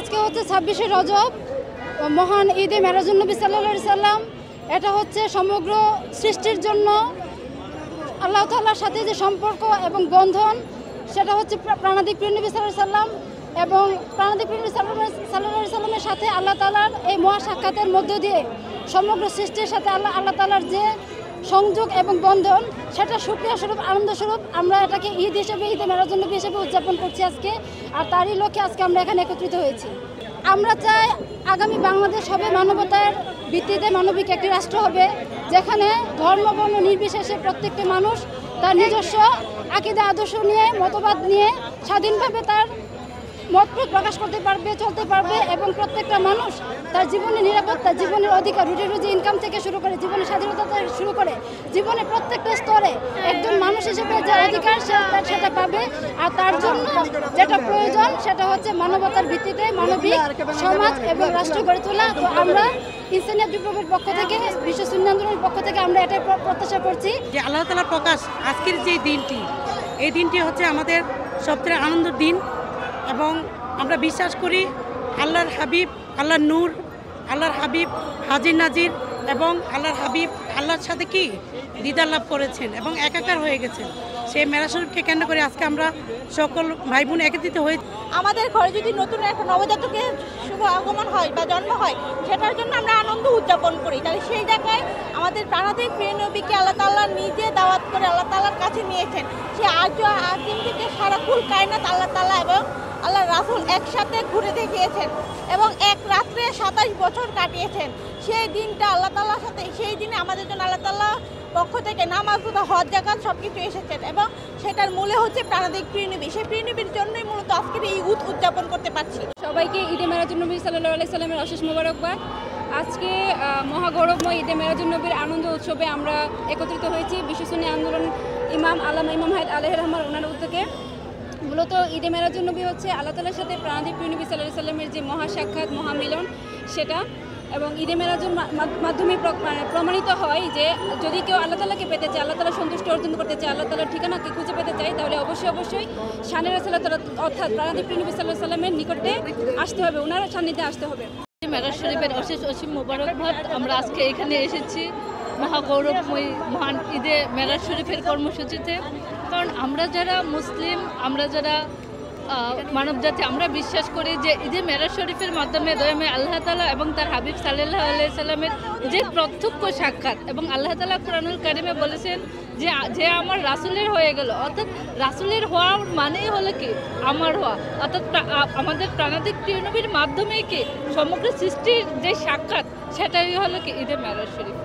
আজকে হচ্ছে 26শে রজব, মহান ঈদে মেরাজুন নবী সাল্লাল্লাহু আলাইহি সাল্লাম। এটা হচ্ছে সমগ্র সৃষ্টির জন্য আল্লাহ তাআলার সাথে যে সম্পর্ক এবং বন্ধন, সেটা হচ্ছে প্রাণাদিক প্রিয় নবী সাল্লাল্লাহু আলাইহি সাল্লাম এবং প্রাণাদিক প্রিয় নবী সাল্লাল্লাহু আলাইহি সাল্লামের সাথে আল্লাহ তাআলার এই মহা সাক্ষাতের মধ্য দিয়ে সমগ্র সৃষ্টির সাথে আল্লাহ তাআলার যে সংযোগ এবং বন্ধন, সেটা শুকরিয়া স্বরূপ, আনন্দ স্বরূপ আমরা এটাকে ঈদ হিসেবে, ঈদে মেরাজুন নবী হিসেবে উদযাপন করছি আজকে। আর তারই লক্ষ্যে আজকে আমরা এখানে একত্রিত হয়েছি। আমরা চাই আগামী বাংলাদেশ হবে মানবতার ভিত্তিতে মানবিক একটি রাষ্ট্র হবে, যেখানে ধর্ম বর্ণ নির্বিশেষে প্রত্যেকটি মানুষ তার নিজস্ব আকীদা আদর্শ নিয়ে, মতবাদ নিয়ে স্বাধীনভাবে তার মত প্রকাশ করতে পারবে, চলতে পারবে এবং প্রত্যেকটা মানুষ তার জীবনের নিরাপত্তা, জীবনের অধিকার, রুজি রুজি ইনকাম থেকে শুরু করে জীবনের স্বাধীনতা থেকে শুরু করে জীবনের প্রত্যেকটা স্তরে একজন মানুষ হিসেবে যে অধিকার সেটা পাবে। আর তার জন্য যেটা প্রয়োজন সেটা হচ্ছে মানবতার ভিত্তিতে মানবিক সমাজ এবং রাষ্ট্র গড়ে তোলা। তো আমরা ইনসানিয়ত বিপ্লবের পক্ষ থেকে, বিশ্ব সুন্নি আন্দোলনের পক্ষ থেকে আমরা এটাই প্রত্যাশা করছি যে আল্লাহ তাআলার প্রকাশ আজকের যে দিনটি, এই দিনটি হচ্ছে আমাদের সবচেয়ে আনন্দের দিন এবং আমরা বিশ্বাস করি আল্লাহর হাবিব, আল্লাহর নূর, আল্লাহর হাবিব হাজির নাজির এবং আল্লাহর হাবিব আল্লাহর সাথে কি দিদার লাভ করেছেন এবং একাকার হয়ে গেছেন। সেই মেরাজ শরীফকে কেন্দ্র করে আজকে আমরা সকল ভাই বোন একত্রিত হয়ে, আমাদের ঘরে যদি নতুন একটা নবজাতকের শুভ আগমন হয় বা জন্ম হয়, সেটার জন্য আমরা আনন্দ উদযাপন করি। তাহলে সেই জায়গায় আমাদের প্রাণাদিক প্রিয় নবীকে আল্লাহ তাআলা নিজে দাওয়াত করে আল্লাহ তাআলার কাছে নিয়েছেন। সে আজ দিন থেকে সারা কুল কায়নাত আল্লাহ তাআলা এবং আল্লাহ রাসূল একসাথে ঘুরে দেখিয়েছেন এবং এক রাত্রে 27 বছর কাটিয়েছেন। সেই দিনটা আল্লাহ তাআলার সাথে, সেই দিনে আমাদের জন্য আল্লাহ তাআলা পক্ষ থেকে নামাজ, রোজা, হজ, যাকাত সব কিছু এসেছেন এবং সেটার মূলে হচ্ছে প্রাণাদিক প্রিয় নবী। সেই প্রিয় নবীর জন্যই মূলত আজকের এই ঈদ উদযাপন করতে পারছি। সবাইকে ঈদে মেরাজুন নবী সাল্লাল্লাহু আলাইহি সাল্লামের অশেষ মোবারকবাদ। আজকে মহাগৌরবময় ঈদে মেরাজুন নবীর আনন্দ উৎসবে আমরা একত্রিত হয়েছি বিশ্ব সুন্নি আন্দোলন ইমাম হায়াত আলাইহির রহমান ওনার উদ্যোগে। মূলত ঈদে মেরাজুন নবী হচ্ছে আল্লাহ তাআলার সাথে প্রাণাদিক প্রিয় নবী সাল্লাল্লাহু আলাইহি সাল্লামের যে মহা সাক্ষাৎ, মহামিলন, সেটা। এবং ঈদে মেরাজুন মাধ্যমে প্রমাণিত হয় যে যদি কেউ আল্লাহ তাআলাকে পেতে চায়, আল্লাহ তাআলা সন্তুষ্ট অর্জন করতে চায়, আল্লাহ তাআলার ঠিকানাকে খুঁজে পেতে চায়, তাহলে অবশ্যই শানে রাসূলুল্লাহ অর্থাৎ প্রাণাদিক প্রিয় নবী সাল্লাল্লাহু আলাইহি সাল্লামের নিকটে আসতে হবে, ওনার সান্নিধ্যে আসতে হবে। মেরাজ শরীফের অসীম মোবারকবাদ। আমরা আজকে এখানে এসেছি মহাগৌরবময়ী মহান ঈদে মেরাজ শরীফের কর্মসূচিতে। কারণ আমরা যারা মুসলিম, আমরা যারা মানবজাতি, আমরা বিশ্বাস করি যে ঈদে মেরাজ শরীফের মাধ্যমে দয়াময় আল্লাহ তাআলা এবং তার হাবিব সাল্লাল্লাহু আলাইহি সাল্লামের যে প্রত্যক্ষ সাক্ষাৎ, এবং আল্লাহ তাআলা কোরআনুল কারিমে বলেছেন যে আমার রাসূলের হয়ে গেল, অর্থাৎ রাসূলের হওয়ার মানেই হলো কি আমার হওয়া, অর্থাৎ আমাদের প্রাণাদিক প্রিয় নবীর মাধ্যমেই কি সমগ্র সৃষ্টির যে সাক্ষাৎ, সেটাই হলো কি ঈদে মেরাজ শরীফ।